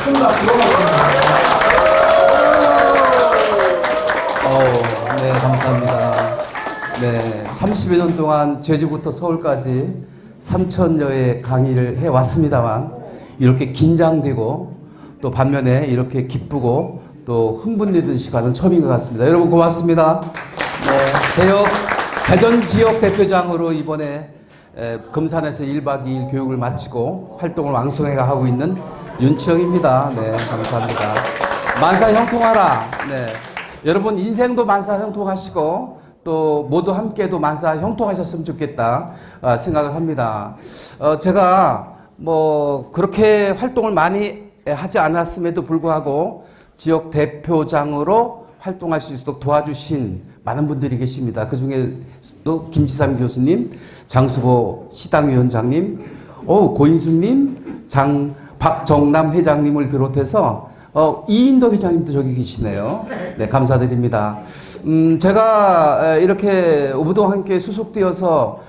큰 박수로 맞습니다. 네, 감사합니다. 네, 30여 년 동안 제주부터 서울까지 3,000여의 강의를 해왔습니다만 이렇게 긴장되고 또 반면에 이렇게 기쁘고 또 흥분되는 시간은 처음인 것 같습니다. 여러분 고맙습니다. 네, 대전 지역 대표장으로 이번에 금산에서 1박 2일 교육을 마치고 활동을 왕성하게 하고 있는 윤치영입니다. 네, 감사합니다. 만사 형통하라. 네. 여러분 인생도 만사 형통하시고 또 모두 함께도 만사 형통하셨으면 좋겠다 생각을 합니다. 제가 뭐 그렇게 활동을 많이 하지 않았음에도 불구하고 지역 대표장으로 활동할 수 있도록 도와주신 많은 분들이 계십니다. 그 중에도 김지삼 교수님, 장수보 시당위원장님, 고인수님, 박정남 회장님을 비롯해서 이인도 회장님도 저기 계시네요. 네, 감사드립니다. 제가 이렇게 오부동함께 수속되어서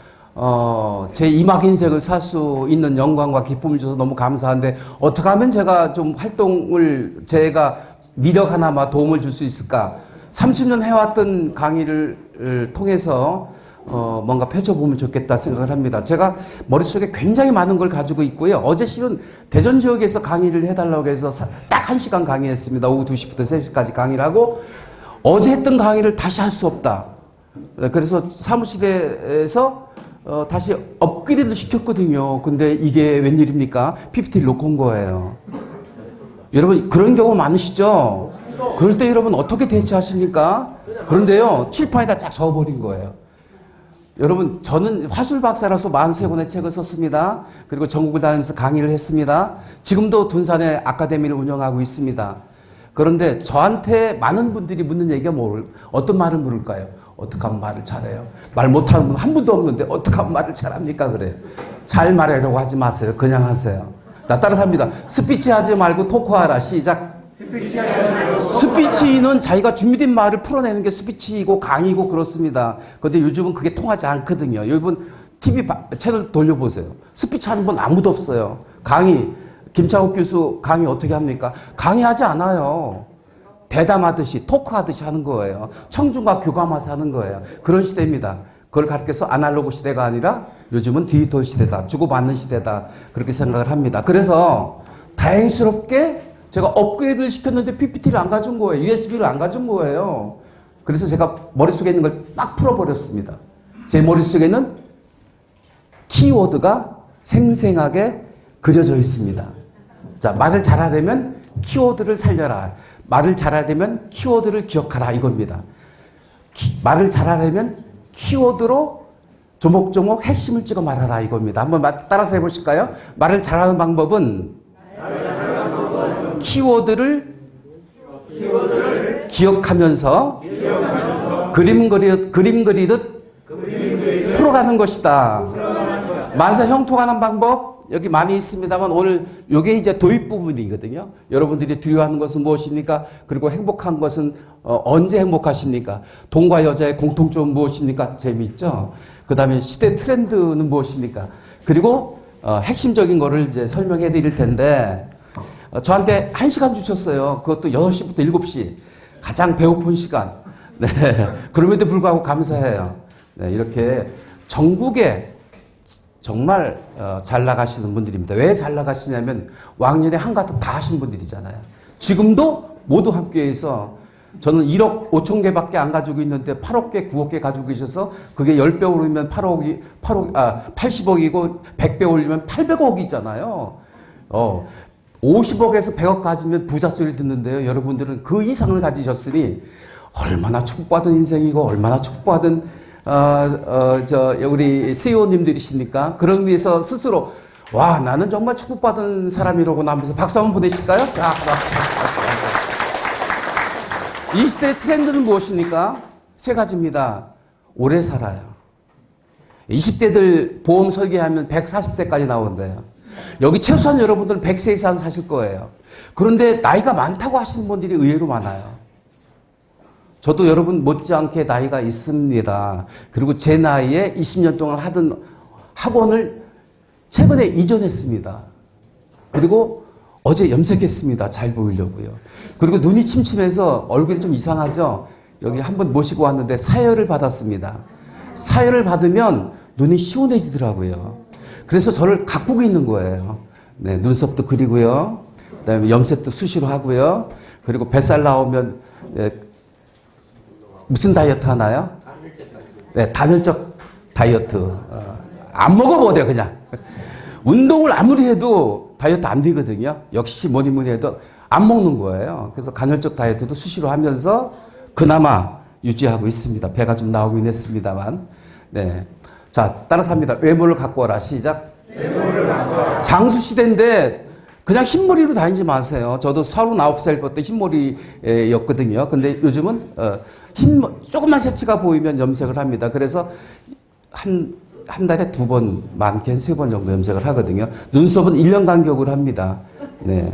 제 이막 인생을 살 수 있는 영광과 기쁨을 줘서 너무 감사한데 어떻게 하면 제가 좀 활동을 제가 미력 하나마 도움을 줄 수 있을까? 30년 해왔던 강의를 통해서 뭔가 펼쳐보면 좋겠다 생각을 합니다. 제가 머릿속에 굉장히 많은 걸 가지고 있고요. 어제 실은 대전 지역에서 강의를 해달라고 해서 딱 1시간 강의했습니다. 오후 2시부터 3시까지 강의를 하고 어제 했던 강의를 다시 할 수 없다. 그래서 사무실에서 다시 업그레이드를 시켰거든요. 근데 이게 웬일입니까? PPT를 놓고 온 거예요. 여러분 그런 경우 많으시죠? 그럴 때 여러분 어떻게 대처하십니까? 그런데요. 칠판에다 쫙 적어버린 거예요. 여러분 저는 화술 박사라서 43권의 책을 썼습니다. 그리고 전국을 다니면서 강의를 했습니다. 지금도 둔산에 아카데미를 운영하고 있습니다. 그런데 저한테 많은 분들이 묻는 얘기가 어떤 말을 물을까요? 어떻게 하면 말을 잘해요? 말 못하는 분 한 분도 없는데 어떻게 하면 말을 잘합니까? 그래요. 잘 말하려고 하지 마세요. 그냥 하세요. 자, 따라서 합니다. 스피치 하지 말고 토크하라. 시작. 스피치는 자기가 준비된 말을 풀어내는 게 스피치이고 강의고 그렇습니다. 그런데 요즘은 그게 통하지 않거든요. 여러분 TV 채널 돌려보세요. 스피치 하는 분 아무도 없어요. 강의, 김창욱 교수 강의 어떻게 합니까? 강의하지 않아요. 대담하듯이 토크하듯이 하는 거예요. 청중과 교감하면서 하는 거예요. 그런 시대입니다. 그걸 가르쳐서 아날로그 시대가 아니라 요즘은 디지털 시대다. 주고받는 시대다. 그렇게 생각을 합니다. 그래서 다행스럽게 제가 업그레이드를 시켰는데 PPT를 안 가져온 거예요. USB를 안 가져온 거예요. 그래서 제가 머릿속에 있는 걸 딱 풀어버렸습니다. 제 머릿속에는 키워드가 생생하게 그려져 있습니다. 자, 말을 잘하려면 키워드를 살려라. 말을 잘하려면 키워드를 기억하라 이겁니다. 말을 잘하려면 키워드로 조목조목 핵심을 찍어 말하라 이겁니다. 한번 따라서 해보실까요? 말을 잘하는 방법은 키워드를 기억하면서 그림 그리듯 풀어가는 것이다. 만사 형통하는 방법 여기 많이 있습니다만 오늘 이게 이제 도입 부분이거든요. 여러분들이 두려워하는 것은 무엇입니까? 그리고 행복한 것은 언제 행복하십니까? 돈과 여자의 공통점은 무엇입니까? 재미있죠? 그 다음에 시대 트렌드는 무엇입니까? 그리고 핵심적인 거를 이제 설명해 드릴 텐데 저한테 1시간 주셨어요. 그것도 6시부터 7시. 가장 배고픈 시간. 네. 그럼에도 불구하고 감사해요. 네. 이렇게 전국에 정말 잘 나가시는 분들입니다. 왜 잘 나가시냐면 왕년에 한가득 다 하신 분들이잖아요. 지금도 모두 함께해서 저는 1억 5천 개밖에 안 가지고 있는데 8억 개, 9억 개 가지고 계셔서 그게 10배 오르면 80억이고 100배 올리면 800억이잖아요. 50억에서 100억 가지면 부자 소리 듣는데요. 여러분들은 그 이상을 가지셨으니 얼마나 축복받은 인생이고 얼마나 축복받은 우리 CEO님들이십니까? 그런 의미에서 스스로 와 나는 정말 축복받은 사람이라고 하면서 박수 한번 보내실까요? 자, 박수. 이 시대의 트렌드는 무엇입니까? 3가지입니다. 오래 살아요. 20대들 보험 설계하면 140세까지 나온대요. 여기 최소한 여러분들은 100세 이상 사실 거예요. 그런데 나이가 많다고 하시는 분들이 의외로 많아요. 저도 여러분 못지않게 나이가 있습니다. 그리고 제 나이에 20년 동안 하던 학원을 최근에 이전했습니다. 그리고 어제 염색했습니다. 잘 보이려고요. 그리고 눈이 침침해서 얼굴이 좀 이상하죠? 여기 한번 모시고 왔는데 사열을 받았습니다. 사열을 받으면 눈이 시원해지더라고요. 그래서 저를 가꾸고 있는 거예요. 네, 눈썹도 그리고요. 그 다음에 염색도 수시로 하고요. 그리고 뱃살 나오면, 네, 무슨 다이어트 하나요? 네, 단을적 다이어트. 안 먹어도 돼요, 그냥. 운동을 아무리 해도 다이어트 안 되거든요. 역시 뭐니 뭐니 해도 안 먹는 거예요. 그래서 간헐적 다이어트도 수시로 하면서 그나마 유지하고 있습니다. 배가 좀 나오긴 했습니다만. 네. 자, 따라서 합니다. 외모를 갖고 와라. 시작. 외모를 갖고 와라. 장수 시대인데 그냥 흰머리로 다니지 마세요. 저도 39살 때 흰머리였거든요. 근데 요즘은 조금만 새치가 보이면 염색을 합니다. 그래서 한 달에 2번, 많게는 3번 정도 염색을 하거든요. 눈썹은 1년 간격으로 합니다. 네.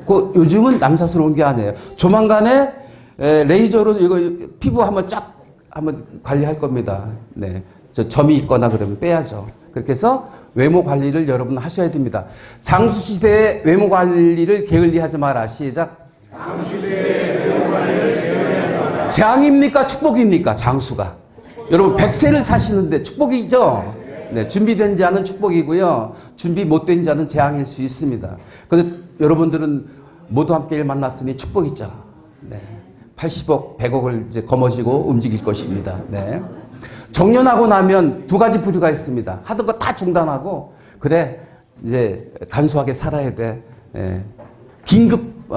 요즘은 남사스러운 게 아니에요. 조만간에 레이저로 이거 피부 한번 관리할 겁니다. 네. 점이 있거나 그러면 빼야죠. 그렇게 해서 외모 관리를 여러분 하셔야 됩니다. 장수시대의 외모 관리를 게을리하지 마라. 시작. 장수시대의 외모 관리를 게을리하지 마라. 재앙입니까? 축복입니까? 장수가. 여러분 100세를 사시는데 축복이죠? 네, 준비된 자는 축복이고요. 준비 못된 자는 재앙일 수 있습니다. 그런데 여러분들은 모두 함께 일 만났으니 축복이죠. 네. 80억, 100억을 이제 거머쥐고 움직일 것입니다. 네. 정년하고 나면 2가지 부류가 있습니다. 하던 거 다 중단하고, 그래, 이제 간소하게 살아야 돼. 예. 긴급,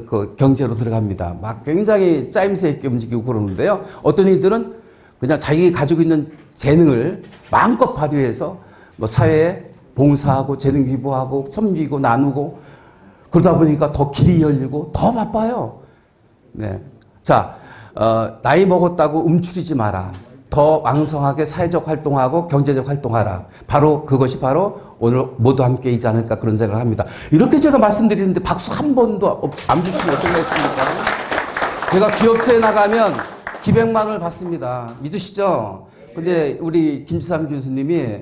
그 경제로 들어갑니다. 막 굉장히 짜임새 있게 움직이고 그러는데요. 어떤 이들은 그냥 자기 가지고 있는 재능을 마음껏 발휘해서 뭐 사회에 봉사하고 재능 기부하고 섬기고 나누고 그러다 보니까 더 길이 열리고 더 바빠요. 네. 자, 나이 먹었다고 움츠리지 마라. 더 왕성하게 사회적 활동하고 경제적 활동하라. 그것이 바로 오늘 모두 함께이지 않을까 그런 생각을 합니다. 이렇게 제가 말씀드리는데 박수 한 번도 안 주시면 어떻겠습니까? 제가 기업체에 나가면 기백만 원을 받습니다. 믿으시죠? 근데 우리 김지삼 교수님이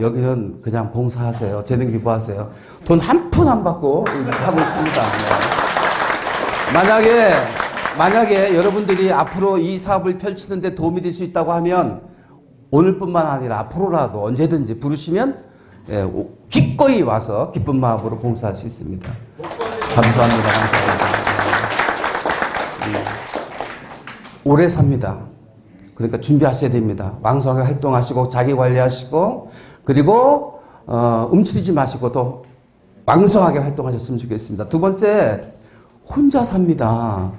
여기는 그냥 봉사하세요. 재능 기부하세요. 돈 한 푼 안 받고 하고 있습니다. 네. 만약에 여러분들이 앞으로 이 사업을 펼치는데 도움이 될 수 있다고 하면 오늘뿐만 아니라 앞으로라도 언제든지 부르시면 기꺼이 와서 기쁜 마음으로 봉사할 수 있습니다. 감사합니다. 오래 삽니다. 그러니까 준비하셔야 됩니다. 왕성하게 활동하시고 자기 관리하시고 그리고 움츠리지 마시고 더 왕성하게 활동하셨으면 좋겠습니다. 2번째, 혼자 삽니다.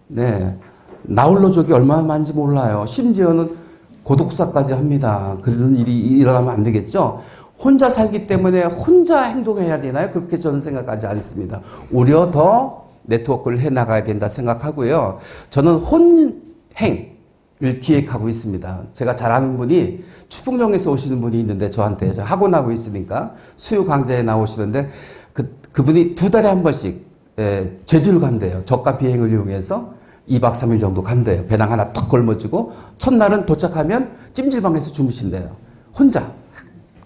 네, 나홀로족이 얼마나 많은지 몰라요. 심지어는 고독사까지 합니다. 그런 일이 일어나면 안 되겠죠. 혼자 살기 때문에 혼자 행동해야 되나요? 그렇게 저는 생각하지 않습니다. 오히려 더 네트워크를 해나가야 된다 생각하고요. 저는 혼행을 기획하고 있습니다. 제가 잘 아는 분이 추풍령에서 오시는 분이 있는데 저한테 학원하고 있으니까 수요 강좌에 나오시는데 그분이 2달에 한 번씩 제주를 간대요. 저가 비행을 이용해서 2박 3일 정도 간대요. 배낭 하나 탁 걸머쥐고 첫날은 도착하면 찜질방에서 주무신대요. 혼자.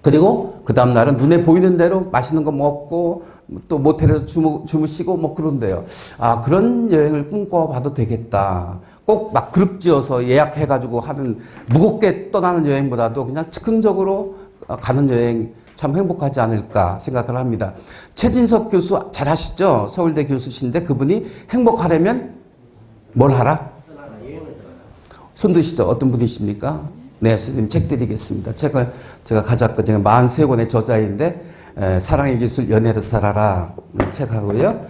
그리고 그 다음날은 눈에 보이는 대로 맛있는 거 먹고 또 모텔에서 주무시고 뭐 그런데요. 아, 그런 여행을 꿈꿔봐도 되겠다. 꼭 막 그룹 지어서 예약해가지고 하는 무겁게 떠나는 여행보다도 그냥 즉흥적으로 가는 여행 참 행복하지 않을까 생각을 합니다. 최진석 교수 잘 아시죠? 서울대 교수신데 그분이 행복하려면 뭘 하라? 손 드시죠? 어떤 분이십니까? 네, 선생님 책 드리겠습니다. 책을 제가 가져왔거든요. 43권의 저자인데 사랑의 기술 연애를 살아라 책하고요.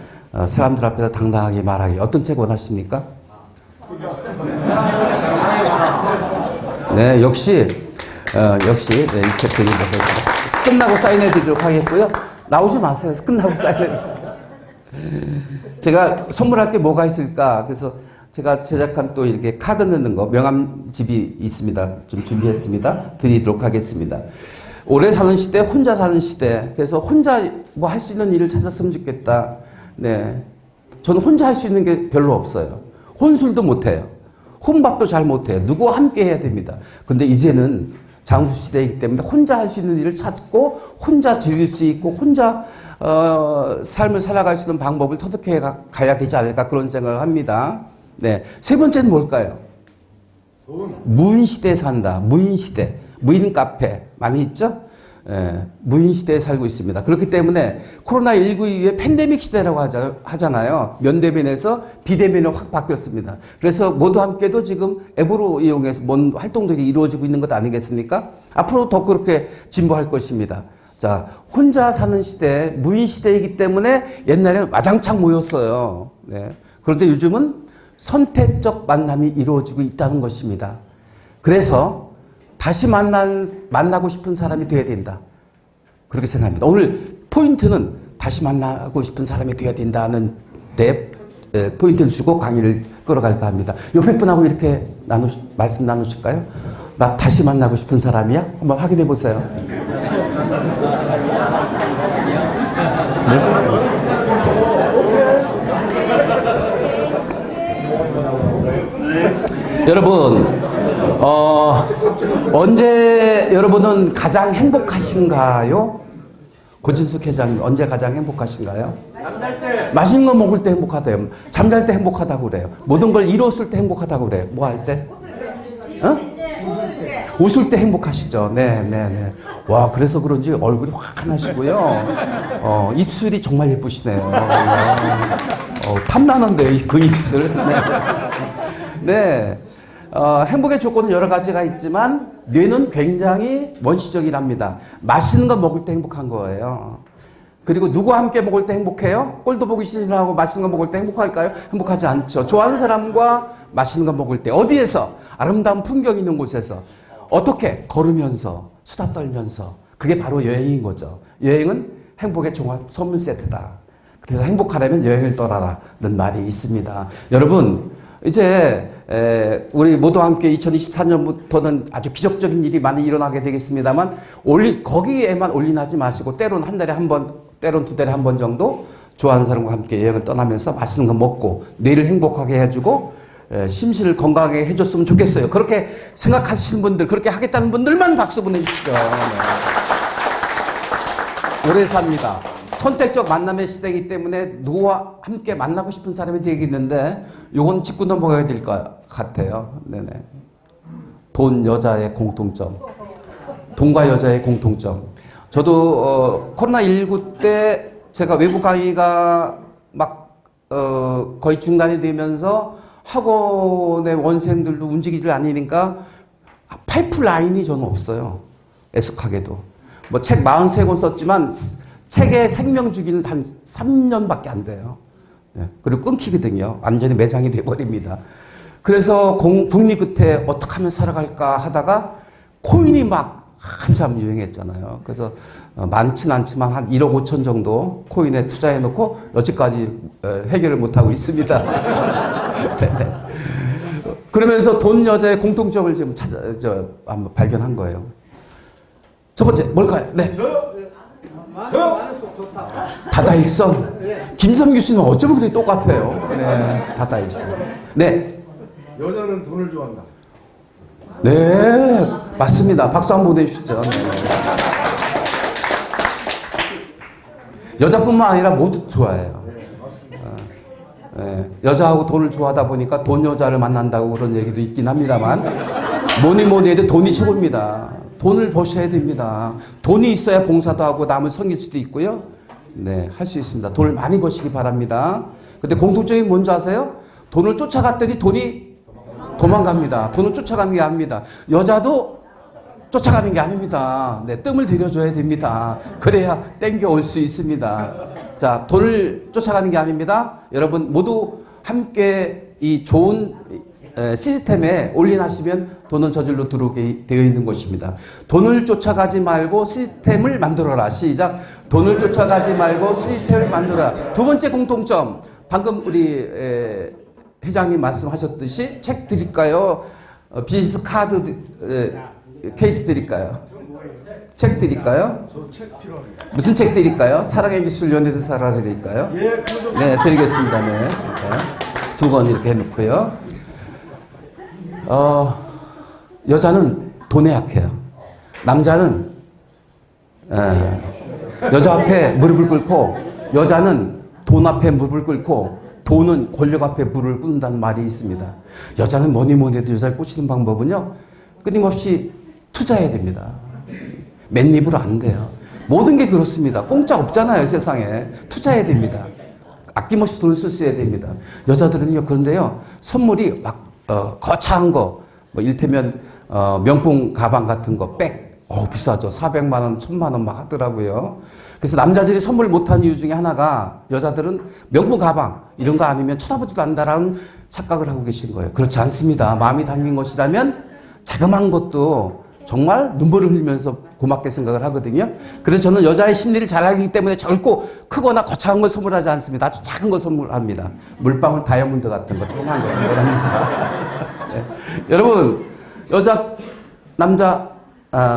사람들 앞에서 당당하게 말하기. 어떤 책 원하십니까? 네, 역시 네, 이 책 드리도록 하겠습니다. 끝나고 사인해 드리도록 하겠고요. 나오지 마세요. 끝나고 사인해. 제가 선물할 게 뭐가 있을까? 그래서 제가 제작한 또 이렇게 카드 넣는 거 명함집이 있습니다. 좀 준비했습니다. 드리도록 하겠습니다. 오래 사는 시대, 혼자 사는 시대. 그래서 혼자 뭐 할 수 있는 일을 찾았으면 좋겠다. 네. 저는 혼자 할 수 있는 게 별로 없어요. 혼술도 못해요. 혼밥도 잘 못해요. 누구와 함께 해야 됩니다. 근데 이제는 장수 시대이기 때문에 혼자 할 수 있는 일을 찾고 혼자 즐길 수 있고 혼자 삶을 살아갈 수 있는 방법을 터득해 가야 되지 않을까 그런 생각을 합니다. 네. 세 번째는 뭘까요? 무인 시대에 산다. 무인 시대. 무인 카페 많이 있죠? 예, 무인 시대에 살고 있습니다. 그렇기 때문에 코로나19 이후에 팬데믹 시대라고 하잖아요. 면대면에서 비대면으로 확 바뀌었습니다. 그래서 모두 함께도 지금 앱으로 이용해서 뭔 활동들이 이루어지고 있는 것 아니겠습니까? 앞으로 더 그렇게 진보할 것입니다. 자, 혼자 사는 시대, 무인 시대이기 때문에 옛날에는 와장창 모였어요. 네. 그런데 요즘은 선택적 만남이 이루어지고 있다는 것입니다. 그래서 다시 만나고 싶은 사람이 되어야 된다. 그렇게 생각합니다. 오늘 포인트는 다시 만나고 싶은 사람이 되어야 된다는 포인트를 주고 강의를 끌어갈까 합니다. 옆에 분하고 이렇게 말씀 나누실까요? 나 다시 만나고 싶은 사람이야? 한번 확인해 보세요. 네? 여러분, 언제 여러분은 가장 행복하신가요? 고진숙 회장님, 언제 가장 행복하신가요? 잠잘 때. 맛있는 거 먹을 때 행복하대요. 잠잘 때 행복하다고 그래요. 모든 걸 이뤘을 때 행복하다고 그래요. 뭐 할 때? 웃을 때 행복하시죠. 네. 와, 그래서 그런지 얼굴이 환하시고요. 입술이 정말 예쁘시네요. 탐나는데, 그 입술. 네. 행복의 조건은 여러 가지가 있지만 뇌는 굉장히 원시적이랍니다. 맛있는 거 먹을 때 행복한 거예요. 그리고 누구와 함께 먹을 때 행복해요? 꼴도 보기 싫어하고 맛있는 거 먹을 때 행복할까요? 행복하지 않죠. 좋아하는 사람과 맛있는 거 먹을 때 어디에서? 아름다운 풍경 있는 곳에서 어떻게? 걸으면서 수다 떨면서 그게 바로 여행인 거죠. 여행은 행복의 종합 선물 세트다. 그래서 행복하려면 여행을 떠나라는 말이 있습니다. 여러분 이제 우리 모두 함께 2024년부터는 아주 기적적인 일이 많이 일어나게 되겠습니다만 거기에만 올인하지 마시고 때로는 한 달에 한 번, 때로는 두 달에 한 번 정도 좋아하는 사람과 함께 여행을 떠나면서 맛있는 거 먹고 뇌를 행복하게 해주고 심신을 건강하게 해줬으면 좋겠어요. 그렇게 생각하시는 분들, 그렇게 하겠다는 분들만 박수 보내주시죠. 네. 오래 삽니다. 선택적 만남의 시대이기 때문에 누구와 함께 만나고 싶은 사람이 되겠는데 요건 짚고 넘어가야 될 것 같아요. 네네. 돈, 여자의 공통점. 돈과 여자의 공통점. 저도 코로나19 때 제가 외부 강의가 막 거의 중단이 되면서 학원의 원생들도 움직이질 않으니까 파이프라인이 저는 없어요. 애석하게도. 뭐 책 43권 썼지만 책의 생명 주기는 한 3년밖에 안 돼요. 네. 그리고 끊기거든요. 완전히 매장이 돼버립니다. 그래서 북미 끝에 어떻게 하면 살아갈까 하다가 코인이 막 한참 유행했잖아요. 그래서 많진 않지만 한 1억 5천 정도 코인에 투자해놓고 여지까지 해결을 못하고 있습니다. 네. 그러면서 돈 여자의 공통점을 지금 한번 발견한 거예요. 첫 번째 뭘까요? 네. 다다익선. 김삼 교수님 어쩌면 그렇게 똑같아요. 네, 다다익선. 네. 여자는 돈을 좋아한다. 네, 맞습니다. 박수 한번 보내주시죠. 네. 여자뿐만 아니라 모두 좋아해요. 네, 여자하고 돈을 좋아하다 보니까 돈 여자를 만난다고 그런 얘기도 있긴 합니다만 뭐니 해도 돈이 최고입니다. 돈을 버셔야 됩니다. 돈이 있어야 봉사도 하고 남을 섬길 수도 있고요. 네, 할 수 있습니다. 돈을 많이 버시기 바랍니다. 근데 공통점이 뭔지 아세요? 돈을 쫓아갔더니 돈이 도망갑니다. 돈을 쫓아가는 게 아닙니다. 여자도 쫓아가는 게 아닙니다. 네, 뜸을 들여줘야 됩니다. 그래야 땡겨올 수 있습니다. 자, 돈을 쫓아가는 게 아닙니다. 여러분 모두 함께 이 좋은 시스템에 올인하시면 돈은 저절로 들어오게 되어 있는 것입니다. 돈을 쫓아가지 말고 시스템을 만들어라. 시작. 돈을 쫓아가지 말고 시스템을 만들어라. 두 번째 공통점. 방금 우리 회장님 말씀하셨듯이 책 드릴까요? 비즈니스 카드 케이스 드릴까요? 책 드릴까요? 저 책 필요합니다. 무슨 책 드릴까요? 사랑의 기술 연애대 살아 드릴까요? 예, 네, 드리겠습니다. 네. 두 권 이렇게 해놓고요. 여자는 돈에 약해요. 남자는 여자 앞에 무릎을 꿇고 여자는 돈 앞에 무릎을 꿇고 돈은 권력 앞에 무릎을 꿇는다는 말이 있습니다. 여자는 뭐니 뭐니 해도 여자를 꽂히는 방법은요. 끊임없이 투자해야 됩니다. 맨입으로 안 돼요. 모든 게 그렇습니다. 공짜 없잖아요, 세상에. 투자해야 됩니다. 아낌없이 돈을 써야 됩니다. 여자들은요, 그런데요, 선물이 막, 거창한 거, 뭐, 일테면, 명품 가방 같은 거, 백, 비싸죠. 400만원, 1000만원 막 하더라고요. 그래서 남자들이 선물 못한 이유 중에 하나가 여자들은 명품 가방, 이런 거 아니면 쳐다보지도 않는다라는 착각을 하고 계신 거예요. 그렇지 않습니다. 마음이 담긴 것이라면 자그마한 것도 정말 눈물을 흘리면서 고맙게 생각을 하거든요. 그래서 저는 여자의 심리를 잘 알기 때문에 결코 크거나 거창한 걸 선물하지 않습니다. 아주 작은 거 선물합니다. 물방울 다이아몬드 같은 거 조그만 거 선물합니다. 네. 여러분, 여자, 남자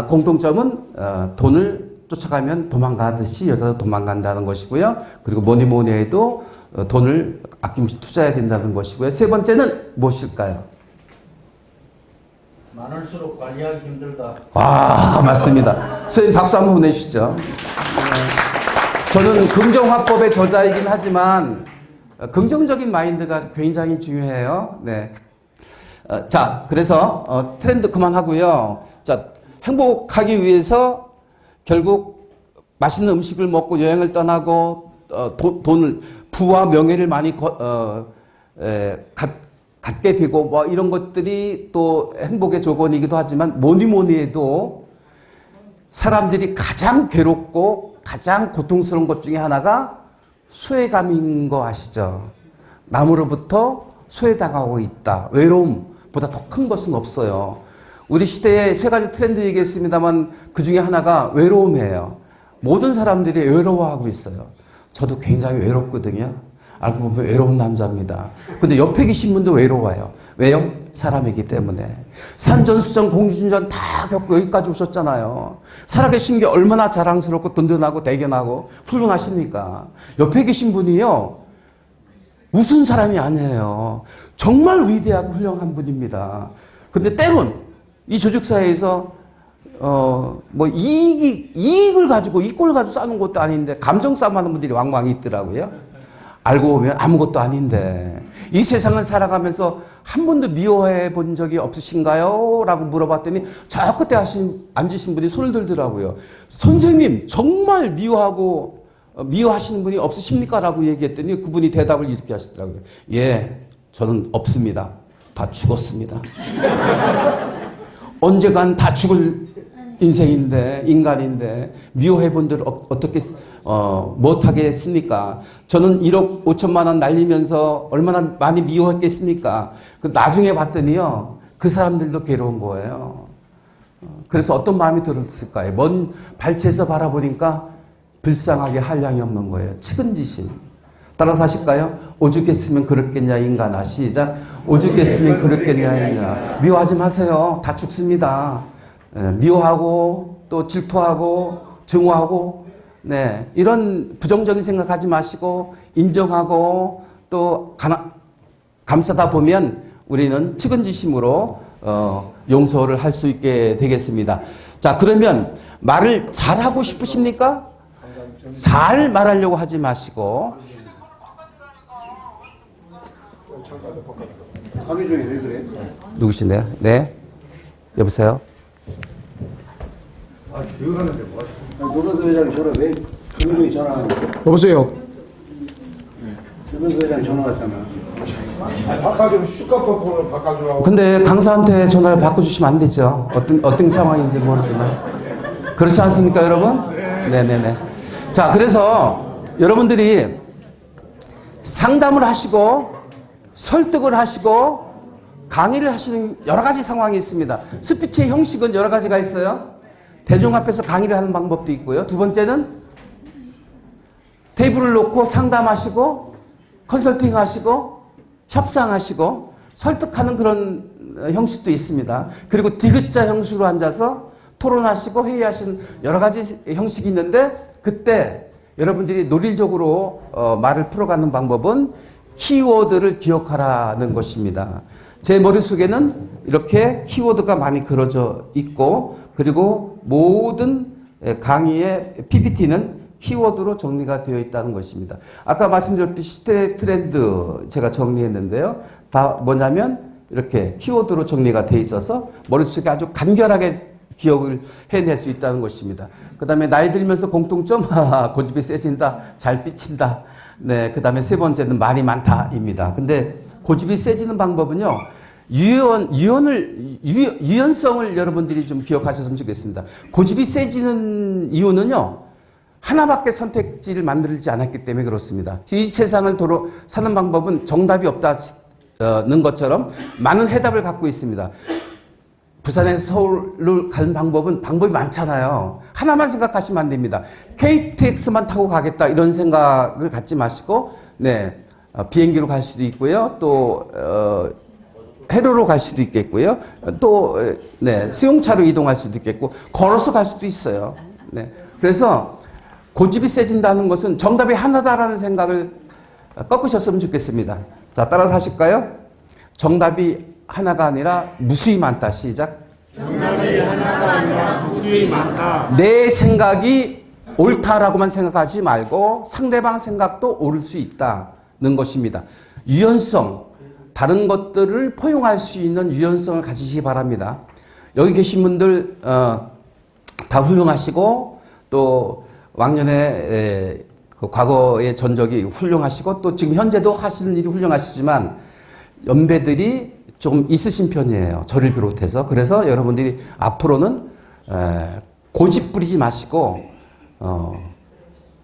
공통점은 돈을 쫓아가면 도망가듯이 여자도 도망간다는 것이고요. 그리고 뭐니 뭐니 해도 돈을 아낌없이 투자해야 된다는 것이고요. 세 번째는 무엇일까요? 많을수록 관리하기 힘들다. 맞습니다. 선생님 박수 한번 보내주시죠. 저는 긍정화법의 저자이긴 하지만 긍정적인 마인드가 굉장히 중요해요. 네. 자, 그래서 트렌드 그만하고요. 자, 행복하기 위해서 결국 맛있는 음식을 먹고 여행을 떠나고 돈을 부와 명예를 많이 갖게 되고 뭐 이런 것들이 또 행복의 조건이기도 하지만 뭐니 뭐니 해도 사람들이 가장 괴롭고 가장 고통스러운 것 중에 하나가 소외감인 거 아시죠? 남으로부터 소외당하고 있다. 외로움보다 더 큰 것은 없어요. 우리 시대에 세 가지 트렌드 얘기했습니다만 그 중에 하나가 외로움이에요. 모든 사람들이 외로워하고 있어요. 저도 굉장히 외롭거든요. 알고 보면 외로운 남자입니다. 근데 옆에 계신 분도 외로워요. 왜요? 사람이기 때문에. 산전수전, 공주전전 다 겪고 여기까지 오셨잖아요. 살아계신 게 얼마나 자랑스럽고 든든하고 대견하고 훌륭하십니까? 옆에 계신 분이요. 무슨 사람이 아니에요. 정말 위대하고 훌륭한 분입니다. 근데 때론 이 조직사회에서 뭐 이익을 가지고 이권을 가지고 싸우는 것도 아닌데 감정 싸움하는 분들이 왕왕 있더라고요. 알고 보면 아무것도 아닌데 이 세상을 살아가면서 한 번도 미워해 본 적이 없으신가요? 라고 물어봤더니 저 끝에 앉으신 분이 손을 들더라고요. 선생님 정말 미워하시는 분이 없으십니까? 라고 얘기했더니 그분이 대답을 이렇게 하시더라고요. 예, 저는 없습니다. 다 죽었습니다. 언젠간 다 죽을 인생인데, 인간인데, 미워해 본들 어떻게, 못하겠습니까? 저는 1억 5천만 원 날리면서 얼마나 많이 미워했겠습니까? 나중에 봤더니요, 그 사람들도 괴로운 거예요. 그래서 어떤 마음이 들었을까요? 먼 발치에서 바라보니까 불쌍하게 한량이 없는 거예요. 측은지심. 따라서 하실까요? 오죽했으면 그렇겠냐, 인간아. 시작. 오죽했으면 그렇겠냐, 인간아. 미워하지 마세요. 다 죽습니다. 미워하고 또 질투하고 증오하고 네 이런 부정적인 생각하지 마시고 인정하고 또 감싸다 보면 우리는 측은지심으로 용서를 할 수 있게 되겠습니다. 자, 그러면 말을 잘하고 싶으십니까? 잘 말하려고 하지 마시고 강의 중에 왜 그래? 누구신데요? 네, 여보세요? 교육하는데 뭐 하시고? 노변수 회장이 전화 왜 김민중이 전화하는 거야? 여보세요. 노변수 회장이 전화 왔잖아. 바꿔주면 슈카퍼폰을 바꿔주라고. 근데 강사한테 전화를 바꿔주시면 안 되죠. 어떤 상황인지 모르지만. 그렇지 않습니까, 여러분? 네네네. 자, 그래서 여러분들이 상담을 하시고 설득을 하시고 강의를 하시는 여러 가지 상황이 있습니다. 스피치의 형식은 여러 가지가 있어요. 대중 앞에서 강의를 하는 방법도 있고요. 두 번째는 테이블을 놓고 상담하시고 컨설팅 하시고 협상하시고 설득하는 그런 형식도 있습니다. 그리고 디귿자 형식으로 앉아서 토론하시고 회의하시는 여러 가지 형식이 있는데 그때 여러분들이 논리적으로 말을 풀어가는 방법은 키워드를 기억하라는 것입니다. 제 머릿속에는 이렇게 키워드가 많이 그려져 있고, 그리고 모든 강의의 PPT는 키워드로 정리가 되어 있다는 것입니다. 아까 말씀드렸듯이 시대 트렌드 제가 정리했는데요. 다 뭐냐면 이렇게 키워드로 정리가 되어 있어서 머릿속에 아주 간결하게 기억을 해낼 수 있다는 것입니다. 그 다음에 나이 들면서 공통점, 고집이 세진다, 잘 삐친다. 네, 그 다음에 세 번째는 말이 많다입니다. 근데 고집이 세지는 방법은요, 유연성을 여러분들이 좀 기억하셨으면 좋겠습니다. 고집이 세지는 이유는요, 하나밖에 선택지를 만들지 않았기 때문에 그렇습니다. 이 세상을 도로 사는 방법은 정답이 없다는 것처럼 많은 해답을 갖고 있습니다. 부산에서 서울을 가는 방법이 많잖아요. 하나만 생각하시면 안 됩니다. KTX만 타고 가겠다 이런 생각을 갖지 마시고, 네, 비행기로 갈 수도 있고요. 또 해로로 갈 수도 있겠고요. 또 네, 수용차로 이동할 수도 있겠고, 걸어서 갈 수도 있어요. 네, 그래서 고집이 세진다는 것은 정답이 하나다라는 생각을 꺾으셨으면 좋겠습니다. 자, 따라서 하실까요? 정답이 하나가 아니라 무수히 많다. 시작. 정답이 하나가 아니라 무수히 많다. 내 생각이 옳다라고만 생각하지 말고 상대방 생각도 옳을 수 있다는 것입니다. 유연성, 다른 것들을 포용할 수 있는 유연성을 가지시기 바랍니다. 여기 계신 분들 다 훌륭하시고, 또 왕년에 그 과거의 전적이 훌륭하시고, 또 지금 현재도 하시는 일이 훌륭하시지만 연배들이 좀 있으신 편이에요. 저를 비롯해서. 그래서 여러분들이 앞으로는 고집 부리지 마시고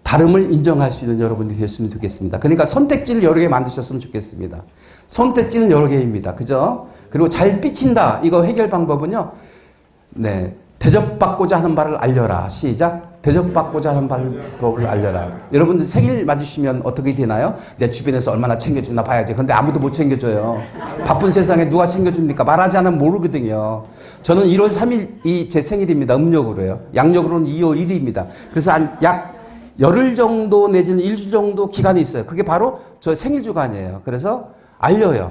다름을 인정할 수 있는 여러분들이 되었으면 좋겠습니다. 그러니까 선택지를 여러 개 만드셨으면 좋겠습니다. 선택지는 여러 개입니다. 그죠? 그리고 잘 삐친다. 이거 해결 방법은요. 네, 대접받고자 하는 바를 알려라. 시작. 대접받고자 하는 방법을 알려라. 여러분들 생일 맞으시면 어떻게 되나요? 내 주변에서 얼마나 챙겨주나 봐야지. 근데 아무도 못 챙겨줘요. 바쁜 세상에 누가 챙겨줍니까? 말하지 않으면 모르거든요. 저는 1월 3일이 제 생일입니다. 음력으로요. 양력으로는 2월 1일입니다. 그래서 약 열흘 정도 내지는 일주 정도 기간이 있어요. 그게 바로 저 생일 주간이에요. 그래서 알려요.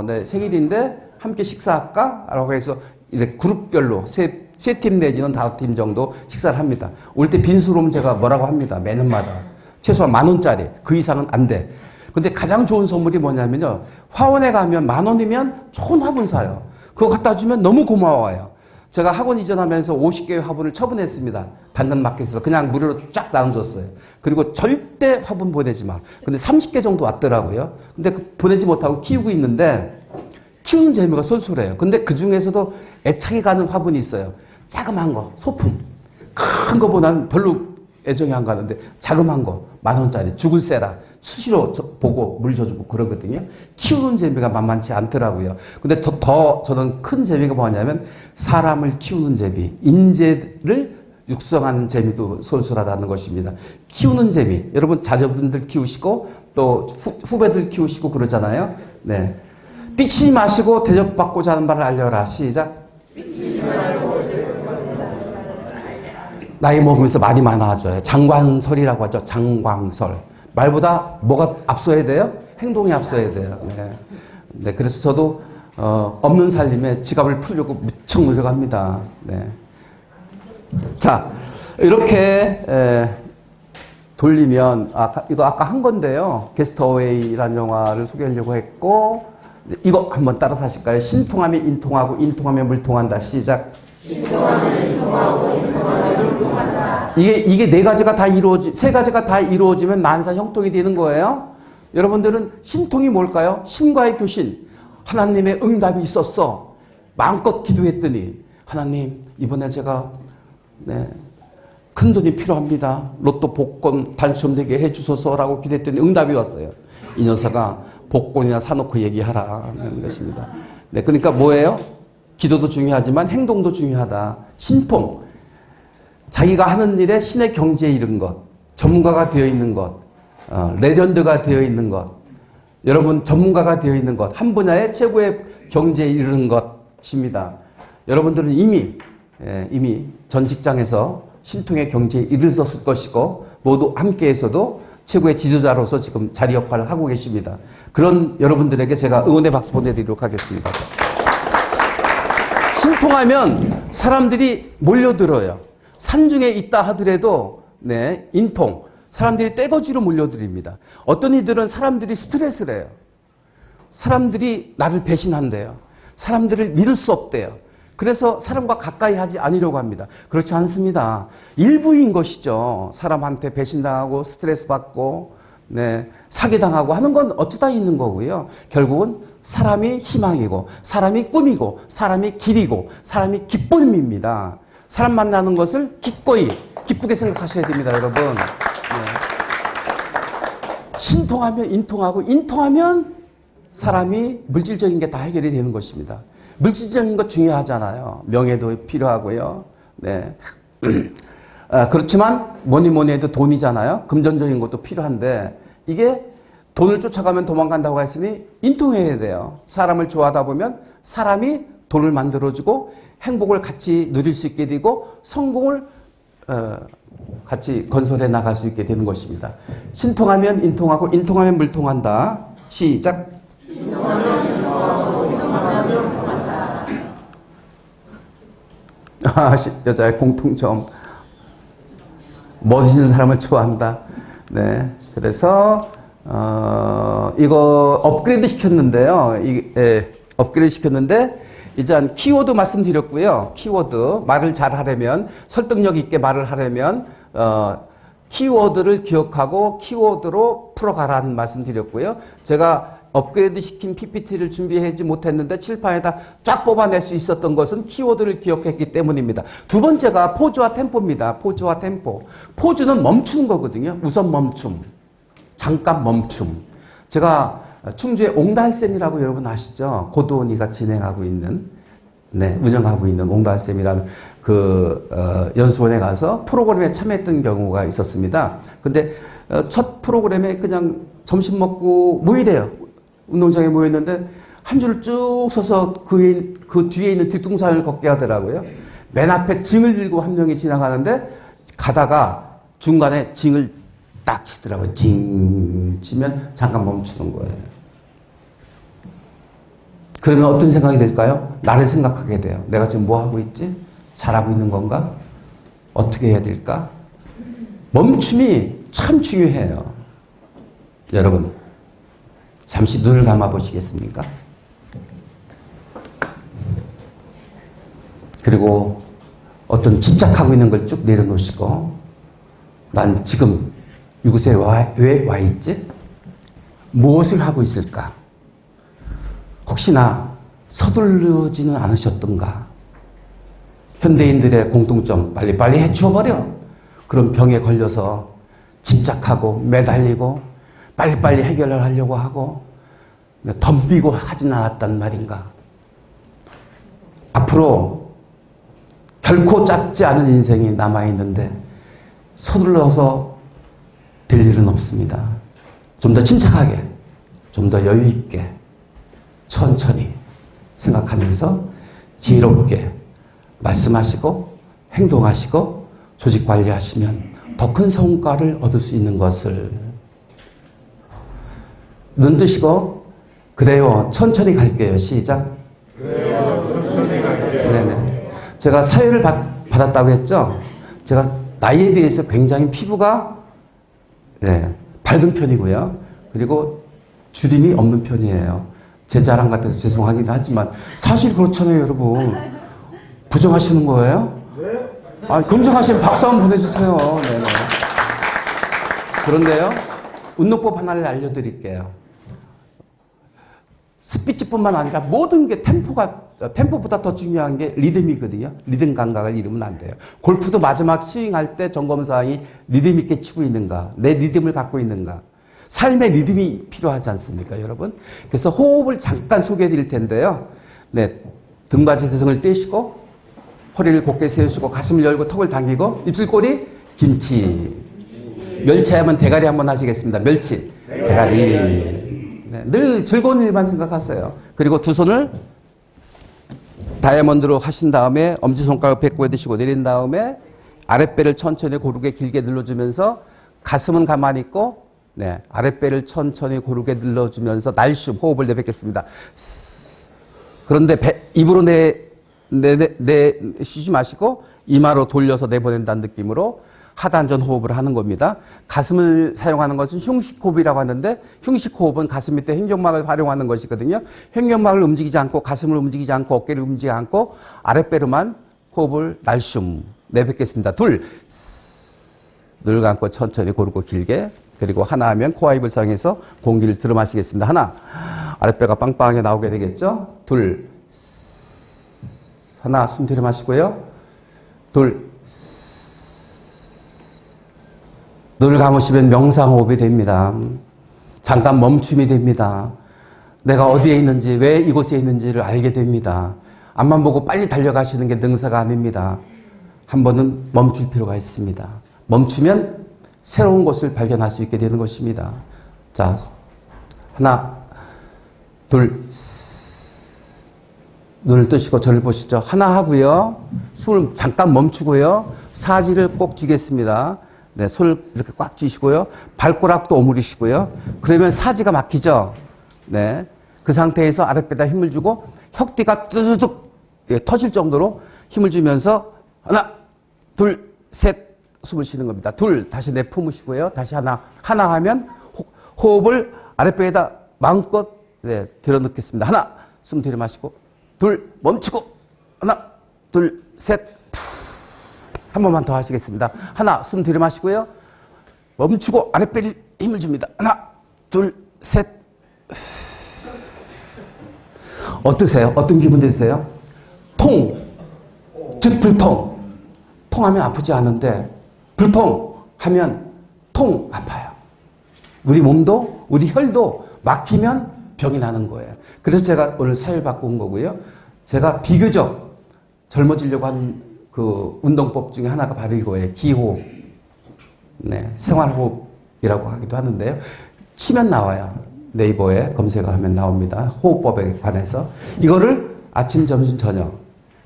내 생일인데 함께 식사할까? 라고 해서 이렇게 그룹별로 세 팀 내지는 5팀 정도 식사를 합니다. 올 때 빈술 오면 제가 뭐라고 합니다. 매년마다. 최소한 10,000원짜리. 그 이상은 안 돼. 근데 가장 좋은 선물이 뭐냐면요. 화원에 가면 10,000원이면 좋은 화분 사요. 그거 갖다 주면 너무 고마워요. 제가 학원 이전하면서 50개의 화분을 처분했습니다. 당근마켓에서 그냥 무료로 쫙 나눠줬어요. 그리고 절대 화분 보내지 마. 근데 30개 정도 왔더라고요. 근데 보내지 못하고 키우고 있는데 키우는 재미가 쏠쏠해요. 근데 그 중에서도 애착이 가는 화분이 있어요. 자그마한 거, 소품. 큰 거보다는 별로 애정이 안 가는데 자그마한 거, 10,000원짜리, 죽을 세라. 수시로 보고 물 줘주고 그러거든요. 키우는 재미가 만만치 않더라고요. 근데 더 저는 큰 재미가 뭐냐면 사람을 키우는 재미, 인재를 육성하는 재미도 솔솔하다는 것입니다. 키우는 재미. 여러분 자녀분들 키우시고 또 후배들 키우시고 그러잖아요. 네. 삐치지 마시고 대접받고자 하는 바를 알려라. 시작. 나이 먹으면서 말이 많아져요. 장광설이라고 하죠. 장광설. 말보다 뭐가 앞서야 돼요? 행동이 앞서야 돼요. 네. 네, 그래서 저도 없는 살림에 지갑을 풀려고 무척 노력합니다. 네. 자, 이렇게 돌리면 이거 아까 한 건데요. 게스트어웨이라는 영화를 소개하려고 했고, 이거 한번 따라서 하실까요? 신통하면 인통하고 인통하면 물통한다. 시작. 신통하면 인통하고 인통하면 물통한다. 이게 세 가지가 다 이루어지면 만사 형통이 되는 거예요. 여러분들은 신통이 뭘까요? 신과의 교신. 하나님의 응답이 있었어. 마음껏 기도했더니 하나님 이번에 제가 큰 돈이 필요합니다. 로또 복권 당첨되게 해주소서라고 기도했더니 응답이 왔어요. 이 녀석아 복권이나 사놓고 얘기하라는 것입니다. 네, 그러니까 뭐예요? 기도도 중요하지만 행동도 중요하다. 신통. 자기가 하는 일에 신의 경지에 이른 것, 전문가가 되어 있는 것, 레전드가 되어 있는 것, 여러분 전문가가 되어 있는 것, 한 분야의 최고의 경지에 이르는 것입니다. 여러분들은 이미 전 직장에서 신통의 경지에 이르렀을 것이고 모두 함께해서도 최고의 지도자로서 지금 자리 역할을 하고 계십니다. 그런 여러분들에게 제가 응원의 박수 보내드리도록 하겠습니다. 신통하면 사람들이 몰려들어요. 산중에 있다 하더라도 네, 인통, 사람들이 떼거지로 몰려들입니다. 어떤 이들은 사람들이 스트레스를 해요. 사람들이 나를 배신한대요. 사람들을 믿을 수 없대요. 그래서 사람과 가까이 하지 않으려고 합니다. 그렇지 않습니다. 일부인 것이죠. 사람한테 배신당하고 스트레스 받고 네, 사기당하고 하는 건 어쩌다 있는 거고요. 결국은 사람이 희망이고 사람이 꿈이고 사람이 길이고 사람이 기쁨입니다. 사람 만나는 것을 기꺼이 기쁘게 생각하셔야 됩니다, 여러분. 네. 신통하면 인통하고 인통하면 사람이 물질적인 게 다 해결이 되는 것입니다. 물질적인 것 중요하잖아요. 명예도 필요하고요. 네. 그렇지만 뭐니 해도 돈이잖아요. 금전적인 것도 필요한데 이게 돈을 쫓아가면 도망간다고 했으니 인통해야 돼요. 사람을 좋아하다 보면 사람이 돈을 만들어주고 행복을 같이 누릴 수 있게 되고 성공을 같이 건설해 나갈 수 있게 되는 것입니다. 신통하면 인통하고 인통하면 물통한다. 시작. 여자의 공통점. 멋있는 사람을 좋아한다. 네. 그래서, 이거 업그레이드 시켰는데요. 업그레이드 시켰는데, 일단 키워드 말씀드렸고요. 키워드. 말을 잘 하려면, 설득력 있게 말을 하려면, 키워드를 기억하고 키워드로 풀어가라는 말씀 드렸고요. 제가 업그레이드 시킨 PPT를 준비하지 못했는데 칠판에다 쫙 뽑아낼 수 있었던 것은 키워드를 기억했기 때문입니다. 두 번째가 포즈와 템포입니다. 포즈와 템포. 포즈는 멈추는 거거든요. 우선 멈춤. 잠깐 멈춤. 제가 충주의 옹달샘이라고 여러분 아시죠? 고도원이가 진행하고 있는, 네, 운영하고 있는 옹달샘이라는 연수원에 가서 프로그램에 참여했던 경우가 있었습니다. 근데 첫 프로그램에 그냥 점심 먹고 모이래요. 운동장에 모였는데 한 줄을 쭉 서서 그 뒤에 있는 뒷동산을 걷게 하더라고요. 맨 앞에 징을 들고 한 명이 지나가는데 가다가 중간에 징을 딱 치더라고요. 징 치면 잠깐 멈추는 거예요. 그러면 어떤 생각이 들까요? 나를 생각하게 돼요. 내가 지금 뭐 하고 있지? 잘하고 있는 건가? 어떻게 해야 될까? 멈춤이 참 중요해요. 여러분, 잠시 눈을 감아 보시겠습니까? 그리고 어떤 집착하고 있는 걸 쭉 내려놓으시고, 난 지금 이곳에 왜 와 있지? 무엇을 하고 있을까? 혹시나 서두르지는 않으셨던가? 현대인들의 공통점, 빨리빨리 해치워버려. 그런 병에 걸려서 집착하고 매달리고 빨리빨리 해결을 하려고 하고 덤비고 하진 않았단 말인가. 앞으로 결코 짧지 않은 인생이 남아있는데 서둘러서 될 일은 없습니다. 좀 더 침착하게, 좀 더 여유 있게, 천천히 생각하면서 지혜롭게 말씀하시고 행동하시고 조직 관리하시면 더 큰 성과를 얻을 수 있는 것을. 눈 뜨시고 그래요, 천천히 갈게요. 시작. 그래요, 천천히 갈게요. 네네. 제가 사회를 받았다고 했죠. 제가 나이에 비해서 굉장히 피부가 밝은 편이고요. 그리고 주림이 없는 편이에요. 제 자랑 같아서 죄송하긴 하지만 사실 그렇잖아요, 여러분. 부정하시는 거예요? 네. 긍정하시면 박수 한번 보내주세요. 네네. 그런데요, 운동법 하나를 알려드릴게요. 스피치뿐만 아니라 모든 게 템포보다 더 중요한 게 리듬이거든요. 리듬 감각을 잃으면 안 돼요. 골프도 마지막 스윙할 때 점검사항이 리듬 있게 치고 있는가, 내 리듬을 갖고 있는가. 삶의 리듬이 필요하지 않습니까, 여러분? 그래서 호흡을 잠깐 소개해 드릴 텐데요. 네, 등받이 등을 떼시고 허리를 곧게 세우시고 가슴을 열고 턱을 당기고 입술꼬리 김치. 멸치하면 대가리 한번 하시겠습니다. 멸치, 대가리. 네, 늘 즐거운 일만 생각하세요. 그리고 두 손을 다이아몬드로 하신 다음에 엄지손가락 배꼽에 드시고 내린 다음에 아랫배를 천천히 고르게 길게 눌러주면서 가슴은 가만히 있고 네, 아랫배를 천천히 고르게 늘려주면서 날숨 호흡을 내뱉겠습니다. 그런데 입으로 쉬지 마시고 이마로 돌려서 내보낸다는 느낌으로 하단전 호흡을 하는 겁니다. 가슴을 사용하는 것은 흉식호흡이라고 하는데 흉식호흡은 가슴 밑에 횡격막을 활용하는 것이거든요. 횡격막을 움직이지 않고 가슴을 움직이지 않고 어깨를 움직이지 않고 아랫배로만 호흡을 날숨 내뱉겠습니다. 둘, 눈을 감고 천천히 고르고 길게, 그리고 하나 하면 코와 입을 사용해서 공기를 들어 마시겠습니다. 하나, 아랫배가 빵빵하게 나오게 되겠죠. 둘, 하나, 숨 들여 마시고요. 둘, 눈을 감으시면 명상호흡이 됩니다. 잠깐 멈춤이 됩니다. 내가 어디에 있는지, 왜 이곳에 있는지를 알게 됩니다. 앞만 보고 빨리 달려가시는 게 능사가 아닙니다. 한 번은 멈출 필요가 있습니다. 멈추면 새로운 것을 발견할 수 있게 되는 것입니다. 자, 하나, 둘, 눈을 뜨시고 저를 보시죠. 하나 하고요. 숨을 잠깐 멈추고요. 사지를 꼭 쥐겠습니다. 네, 손을 이렇게 꽉 쥐시고요. 발꼬락도 오므리시고요. 그러면 사지가 막히죠. 네, 그 상태에서 아랫배에다 힘을 주고 혁뒤가 뚜두둑 터질 정도로 힘을 주면서 하나, 둘, 셋 숨을 쉬는 겁니다. 둘, 다시 내품으시고요. 다시 하나 하면 호흡을 아랫배에다 마음껏 들여넣겠습니다. 하나, 숨 들이마시고, 둘, 멈추고, 하나, 둘, 셋. 한 번만 더 하시겠습니다. 하나, 숨 들이마시고요. 멈추고 아랫배에 힘을 줍니다. 하나, 둘, 셋. 어떠세요? 어떤 기분 드세요? 즉 불통. 통하면 아프지 않은데 불통하면 통 아파요. 우리 몸도 우리 혈도 막히면 병이 나는 거예요. 그래서 제가 오늘 사회를 받고 온 거고요. 제가 비교적 젊어지려고 한 그 운동법 중에 하나가 바로 이거예요. 기호흡. 네, 생활호흡이라고 하기도 하는데요. 치면 나와요. 네이버에 검색하면 나옵니다. 호흡법에 관해서. 이거를 아침, 점심, 저녁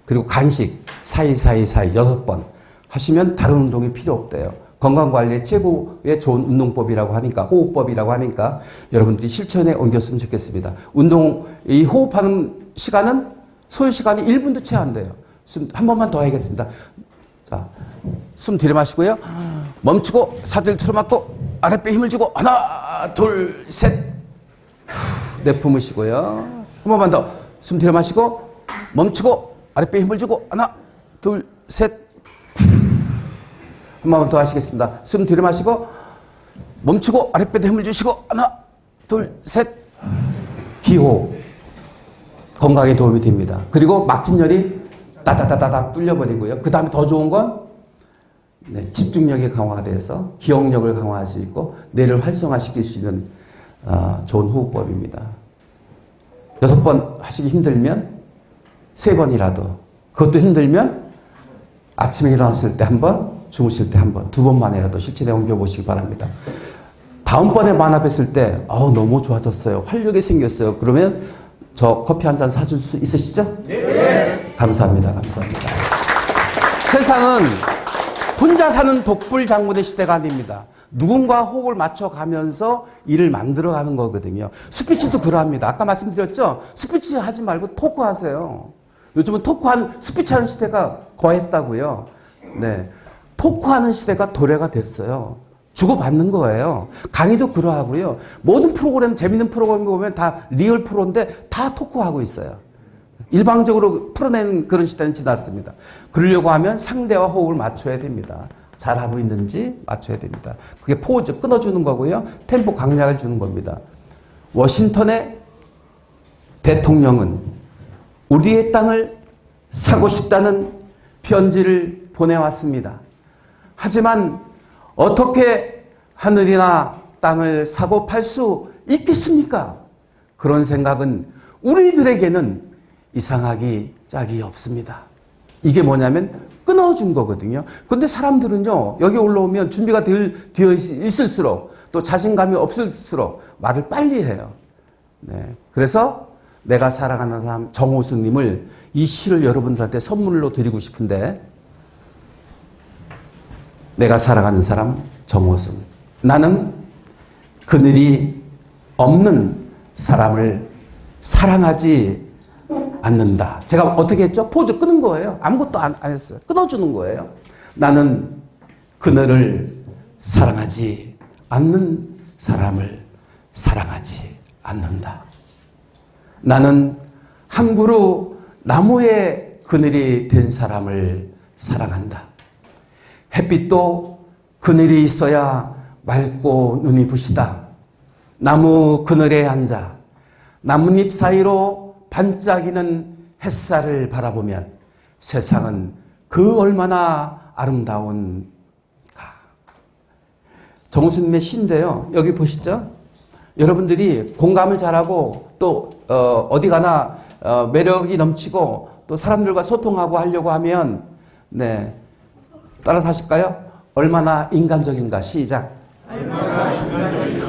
그리고 간식 사이 6번 하시면 다른 운동이 필요 없대요. 건강관리에 최고의 좋은 운동법이라고 하니까, 호흡법이라고 하니까 여러분들이 실천에 옮겼으면 좋겠습니다. 이 호흡하는 시간은 소요 시간이 1분도 채 안 돼요. 한 번만 더 해야겠습니다. 자, 숨 들이마시고요. 멈추고 사지를 틀어막고 아랫배 힘을 주고 하나, 둘, 셋. 내품으시고요. 한 번만 더 숨 들이마시고 멈추고 아랫배 힘을 주고 하나, 둘, 셋. 한 번만 더 하시겠습니다. 숨 들이마시고 멈추고 아랫배에 힘을 주시고 하나, 둘, 셋. 기호 건강에 도움이 됩니다. 그리고 막힌 열이 따다다다다 뚫려버리고요. 그 다음에 더 좋은 건 집중력이 강화돼서 기억력을 강화할 수 있고 뇌를 활성화시킬 수 있는 좋은 호흡법입니다. 6번 하시기 힘들면 3번이라도, 그것도 힘들면 아침에 일어났을 때 한 번, 주무실 때 한 번, 2번만이라도 실천에 옮겨보시기 바랍니다. 다음번에 만나뵀을 때 너무 좋아졌어요. 활력이 생겼어요. 그러면 저 커피 한 잔 사줄 수 있으시죠? 네. 감사합니다. 세상은 혼자 사는 독불장군의 시대가 아닙니다. 누군가 호흡을 맞춰가면서 일을 만들어가는 거거든요. 스피치도 그러합니다. 아까 말씀드렸죠? 스피치 하지 말고 토크하세요. 요즘은 스피치하는 시대가 거했다고요. 네, 토크하는 시대가 도래가 됐어요. 주고받는 거예요. 강의도 그러하고요. 모든 프로그램, 재밌는 프로그램 보면 다 리얼 프로인데 다 토크하고 있어요. 일방적으로 풀어내는 그런 시대는 지났습니다. 그러려고 하면 상대와 호흡을 맞춰야 됩니다. 잘하고 있는지 맞춰야 됩니다. 그게 포즈 끊어주는 거고요. 템포 강약을 주는 겁니다. 워싱턴의 대통령은 우리의 땅을 사고 싶다는 편지를 보내왔습니다. 하지만 어떻게 하늘이나 땅을 사고 팔 수 있겠습니까? 그런 생각은 우리들에게는 이상하기 짝이 없습니다. 이게 뭐냐면 끊어준 거거든요. 그런데 사람들은요, 여기 올라오면 준비가 되어 있을수록 또 자신감이 없을수록 말을 빨리 해요. 네. 그래서 내가 사랑하는 사람 정호승님을 이 시를 여러분들한테 선물로 드리고 싶은데, 내가 사랑하는 사람 정호승. 나는 그늘이 없는 사람을 사랑하지 않는다. 제가 어떻게 했죠? 포즈 끄는 거예요. 아무것도 안 했어요. 끊어주는 거예요. 나는 그늘을 사랑하지 않는 사람을 사랑하지 않는다. 나는 한 그루 나무의 그늘이 된 사람을 사랑한다. 햇빛도 그늘이 있어야 맑고 눈이 부시다. 나무 그늘에 앉아 나뭇잎 사이로 반짝이는 햇살을 바라보면 세상은 그 얼마나 아름다운가. 정우수님의 시인데요. 여기 보시죠. 여러분들이 공감을 잘하고 또 어디 가나 매력이 넘치고 또 사람들과 소통하고 하려고 하면 네, 따라서 하실까요? 얼마나 인간적인가. 시작.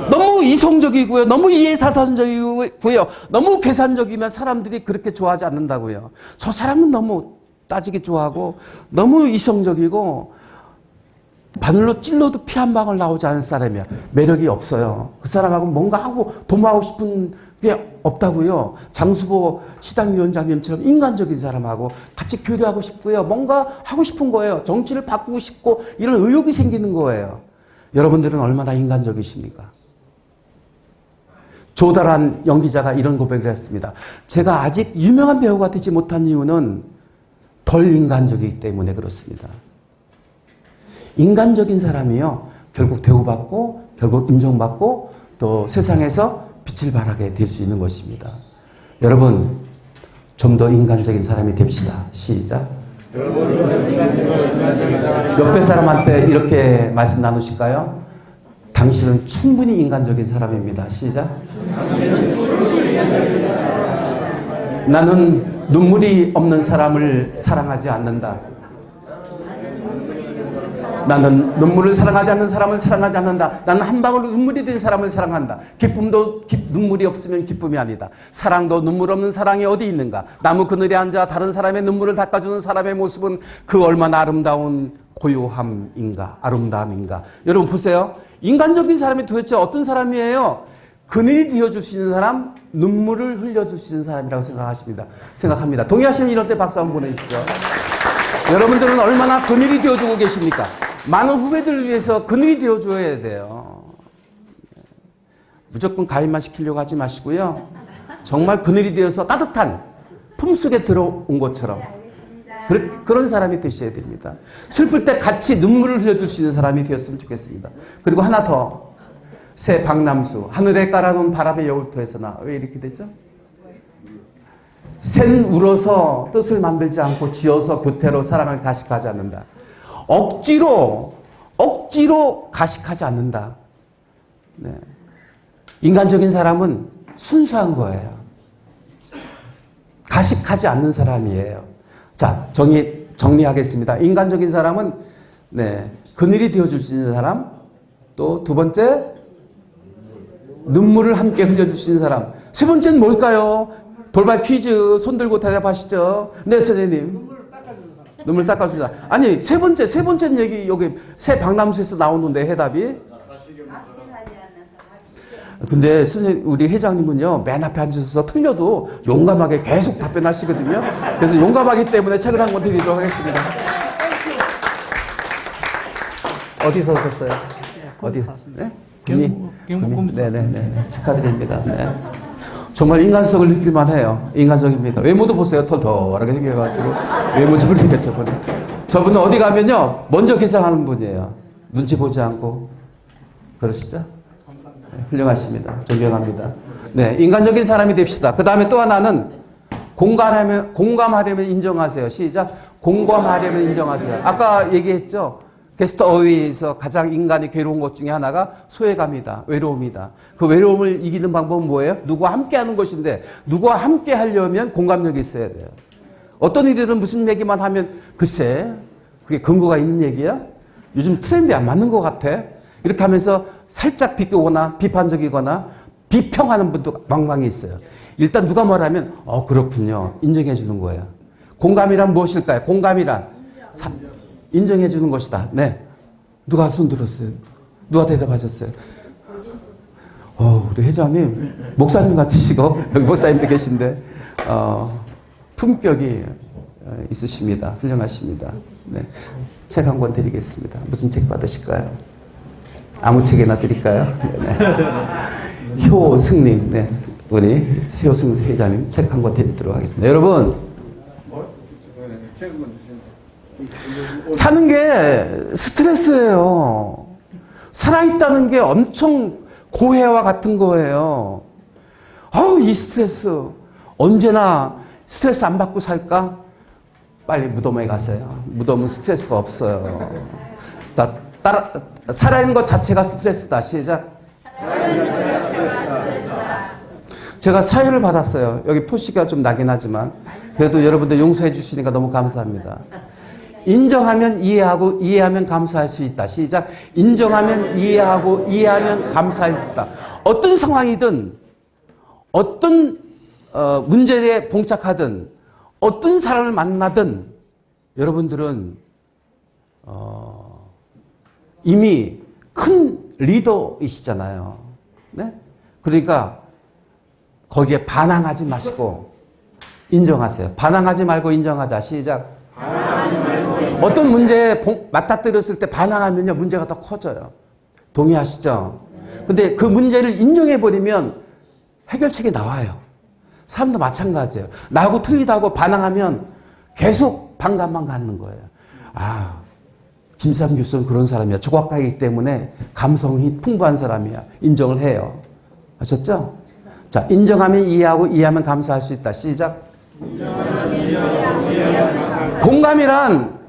너무 이성적이고요. 너무 이해사선적이고요. 너무 계산적이면 사람들이 그렇게 좋아하지 않는다고요. 저 사람은 너무 따지기 좋아하고 너무 이성적이고 바늘로 찔러도 피 한 방울 나오지 않은 사람이야. 매력이 없어요. 그 사람하고 뭔가 하고 도모하고 싶은 게 없다고요. 장수보 시당위원장님처럼 인간적인 사람하고 같이 교류하고 싶고요. 뭔가 하고 싶은 거예요. 정치를 바꾸고 싶고 이런 의욕이 생기는 거예요. 여러분들은 얼마나 인간적이십니까? 조달한 연기자가 이런 고백을 했습니다. 제가 아직 유명한 배우가 되지 못한 이유는 덜 인간적이기 때문에 그렇습니다. 인간적인 사람이요. 결국 대우받고 결국 인정받고 또 세상에서 빛을 발하게 될 수 있는 것입니다. 여러분 좀 더 인간적인 사람이 됩시다. 시작. 옆에 사람한테 이렇게 말씀 나누실까요? 당신은 충분히 인간적인 사람입니다. 시작. 나는 눈물이 없는 사람을 사랑하지 않는다. 나는 눈물을 사랑하지 않는 사람을 사랑하지 않는다. 나는 한 방울 눈물이 된 사람을 사랑한다. 기쁨도 눈물이 없으면 기쁨이 아니다. 사랑도 눈물 없는 사랑이 어디 있는가. 나무 그늘에 앉아 다른 사람의 눈물을 닦아주는 사람의 모습은 그 얼마나 아름다운 고요함인가, 아름다움인가. 여러분 보세요. 인간적인 사람이 도대체 어떤 사람이에요? 그늘이 되어줄 수 있는 사람, 눈물을 흘려줄 수 있는 사람이라고 생각합니다. 동의하시면 이럴 때 박수 한번 보내주시죠. 여러분들은 얼마나 그늘이 되어주고 계십니까? 많은 후배들을 위해서 그늘이 되어줘야 돼요. 무조건 가입만 시키려고 하지 마시고요. 정말 그늘이 되어서 따뜻한 품속에 들어온 것처럼 그런 사람이 되셔야 됩니다. 슬플 때 같이 눈물을 흘려줄 수 있는 사람이 되었으면 좋겠습니다. 그리고 하나 더. 새 박남수, 하늘에 깔아놓은 바람의 여울터에서 나. 왜 이렇게 되죠? 샌 울어서 뜻을 만들지 않고 지어서 교태로 사랑을 가식하지 않는다. 억지로 가식하지 않는다. 네. 인간적인 사람은 순수한 거예요. 가식하지 않는 사람이에요. 자, 정리하겠습니다. 인간적인 사람은 네, 그늘이 되어줄 수 있는 사람, 또 두 번째 눈물을 함께 흘려줄 수 있는 사람, 세 번째는 뭘까요? 돌발 퀴즈 손 들고 대답하시죠. 네, 선생님. 눈물 닦아주는 사람. 아니, 세 번째는 여기 새 박람수에서 나오는데 해답이. 근데 선생님, 우리 회장님은요, 맨 앞에 앉으셔서 틀려도 용감하게 계속 답변하시거든요. 그래서 용감하기 때문에 책을 한 권 드리도록 하겠습니다. 어디서 오셨어요? 어디서? 네? 경북 네네네. 축하드립니다. 네. 정말 인간성을 느낄만 해요. 인간적입니다. 외모도 보세요. 털털하게 생겨가지고. 외모적으로 생겼죠. 저분은 어디 가면요. 먼저 계산하는 분이에요. 눈치 보지 않고. 그러시죠? 네, 훌륭하십니다. 존경합니다. 네, 인간적인 사람이 됩시다. 그 다음에 또 하나는 공감하려면 인정하세요. 시작. 공감하려면 인정하세요. 아까 얘기했죠. 게스트 어웨이에서 가장 인간이 괴로운 것 중에 하나가 소외감이다. 외로움이다. 그 외로움을 이기는 방법은 뭐예요? 누구와 함께 하는 것인데 누구와 함께 하려면 공감력이 있어야 돼요. 어떤 이들은 무슨 얘기만 하면 글쎄 그게 근거가 있는 얘기야? 요즘 트렌드에 안 맞는 것 같아. 이렇게 하면서 살짝 비꼬거나 비판적이거나 비평하는 분도 망망이 있어요. 일단 누가 말하면 그렇군요. 인정해 주는 거예요. 공감이란 무엇일까요? 공감이란 인정해 주는 것이다. 네. 누가 손 들었어요? 누가 대답하셨어요? 우리 회장님, 목사님 같으시고, 여기 목사님도 계신데, 품격이 있으십니다. 훌륭하십니다. 네. 책 한 권 드리겠습니다. 무슨 책 받으실까요? 아무 책이나 드릴까요? 네. 효승님, 네. 우리 효승 회장님 책 한 권 드리도록 하겠습니다. 여러분, 사는 게 스트레스예요. 살아있다는 게 엄청 고해와 같은 거예요. 이 스트레스. 언제나 스트레스 안 받고 살까? 빨리 무덤에 가세요. 무덤은 스트레스가 없어요. 살아있는 것 자체가 스트레스다. 시작. 제가 사유를 받았어요. 여기 표시가 좀 나긴 하지만 그래도 여러분들 용서해 주시니까 너무 감사합니다. 인정하면 이해하고 이해하면 감사할 수 있다. 시작. 인정하면 이해하고 이해하면 감사할 수 있다. 어떤 상황이든 어떤 문제에 봉착하든 어떤 사람을 만나든 여러분들은 이미 큰 리더이시잖아요. 네? 그러니까 거기에 반항하지 마시고 인정하세요. 반항하지 말고 인정하자. 시작. 어떤 문제에 맞닥뜨렸을 때 반항하면요, 문제가 더 커져요. 동의하시죠? 근데 그 문제를 인정해버리면 해결책이 나와요. 사람도 마찬가지예요. 나하고 틀리다고 반항하면 계속 반감만 갖는 거예요. 김삼 교수는 그런 사람이야. 조각가이기 때문에 감성이 풍부한 사람이야. 인정을 해요. 아셨죠? 자, 인정하면 이해하고 이해하면 감사할 수 있다. 시작. 공감이란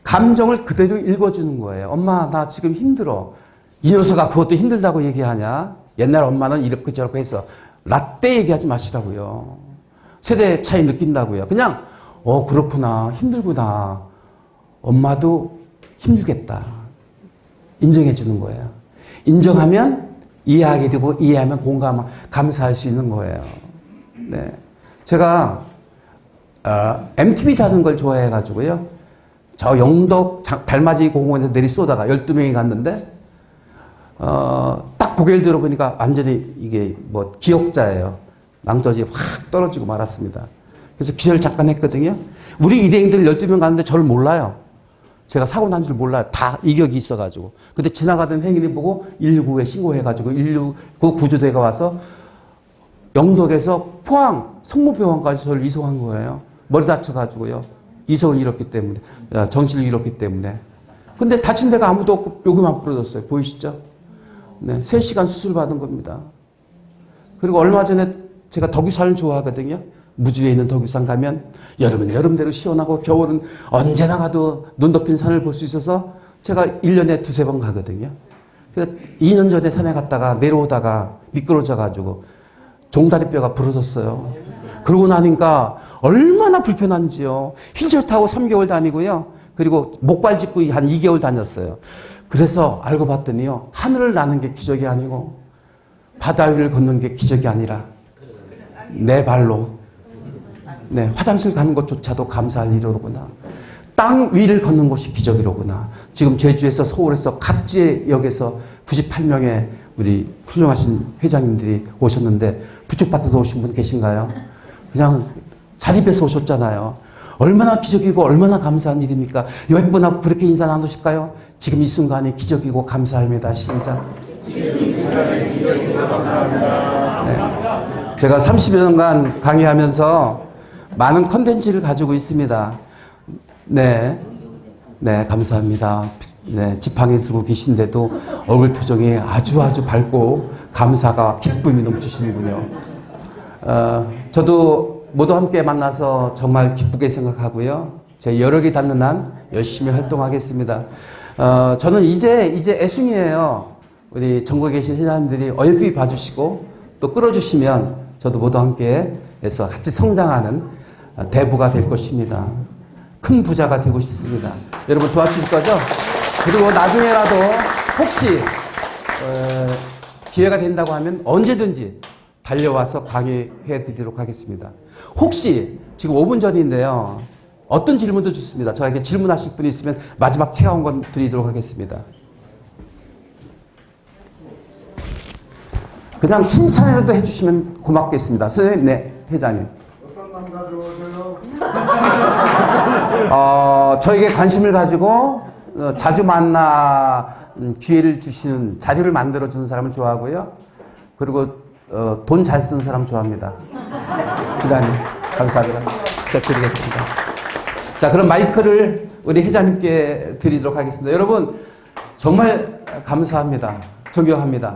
감정을 그대로 읽어주는 거예요. 엄마, 나 지금 힘들어. 이 녀석아, 그것도 힘들다고 얘기하냐? 옛날 엄마는 이렇게 저렇게 해서 라떼 얘기하지 마시라고요. 세대 차이 느낀다고요. 그냥 그렇구나. 힘들구나. 엄마도 힘들겠다. 인정해 주는 거예요. 인정하면 이해하게 되고 이해하면 공감, 감사할 수 있는 거예요. 네. 제가 MTV 자는 걸 좋아해가지고요. 저 영덕 달맞이 공원에서 내리 쏘다가 12명이 갔는데 딱 고개를 들어보니까 완전히 이게 뭐 기억자예요. 낭떠러지 확 떨어지고 말았습니다. 그래서 기절 잠깐 했거든요. 우리 일행들 12명 갔는데 저를 몰라요. 제가 사고 난 줄 몰라요. 다 이격이 있어가지고. 근데 지나가던 행인이 보고 119에 신고해가지고 119 구조대가 와서 영덕에서 포항 성모병원까지 저를 이송한 거예요. 머리 다쳐가지고요. 이성을 잃었기 때문에, 정신을 잃었기 때문에. 근데 다친 데가 아무도 없고 여기만 부러졌어요. 보이시죠? 네, 3시간 수술 받은 겁니다. 그리고 얼마 전에 제가 덕유산을 좋아하거든요. 무주에 있는 덕유산 가면 여름은 여름대로 시원하고 겨울은 언제나 가도 눈 덮인 산을 볼 수 있어서 제가 1년에 2-3번 가거든요. 그래서 2년 전에 산에 갔다가 내려오다가 미끄러져가지고 종다리뼈가 부러졌어요. 그러고 나니까 얼마나 불편한지요. 휠체어 타고 3개월 다니고요. 그리고 목발 짚고 한 2개월 다녔어요. 그래서 알고 봤더니요. 하늘을 나는 게 기적이 아니고 바다 위를 걷는 게 기적이 아니라 내 발로 화장실 가는 것조차도 감사할 일이로구나. 땅 위를 걷는 것이 기적이로구나. 지금 제주에서 서울에서 각지역에서 98명의 우리 훌륭하신 회장님들이 오셨는데 부축받아서 오신 분 계신가요? 그냥 자립해서 오셨잖아요. 얼마나 기적이고 얼마나 감사한 일입니까? 옆 분하고 그렇게 인사 나누실까요? 지금 이 순간이 기적이고 감사합니다. 시작. 네. 제가 30여 년간 강의하면서 많은 컨텐츠를 가지고 있습니다. 네, 감사합니다. 네, 지팡이 들고 계신데도 얼굴 표정이 아주 밝고 감사가 기쁨이 넘치시는군요. 저도 모두 함께 만나서 정말 기쁘게 생각하고요. 제 여력이 닿는 한 열심히 활동하겠습니다. 저는 이제 애순이에요. 우리 전국에 계신 회장님들이 얼핏 봐주시고 또 끌어주시면 저도 모두 함께 해서 같이 성장하는 대부가 될 것입니다. 큰 부자가 되고 싶습니다. 여러분 도와주실 거죠? 그리고 나중에라도 혹시 기회가 된다고 하면 언제든지 달려와서 강의해 드리도록 하겠습니다. 혹시 지금 5분 전인데요. 어떤 질문도 좋습니다. 저에게 질문하실 분이 있으면 마지막 체험 건 드리도록 하겠습니다. 그냥 칭찬이라도 해주시면 고맙겠습니다. 선생님, 네, 회장님. 어떤 남자 좋으세요? 저에게 관심을 가지고 자주 만나 기회를 주시는 자리를 만들어주는 사람을 좋아하고요. 그리고 돈 잘 쓰는 사람 좋아합니다. 회장님, 감사합니다. 제가 드리겠습니다. 자, 그럼 마이크를 우리 회장님께 드리도록 하겠습니다. 여러분, 정말 감사합니다. 존경합니다.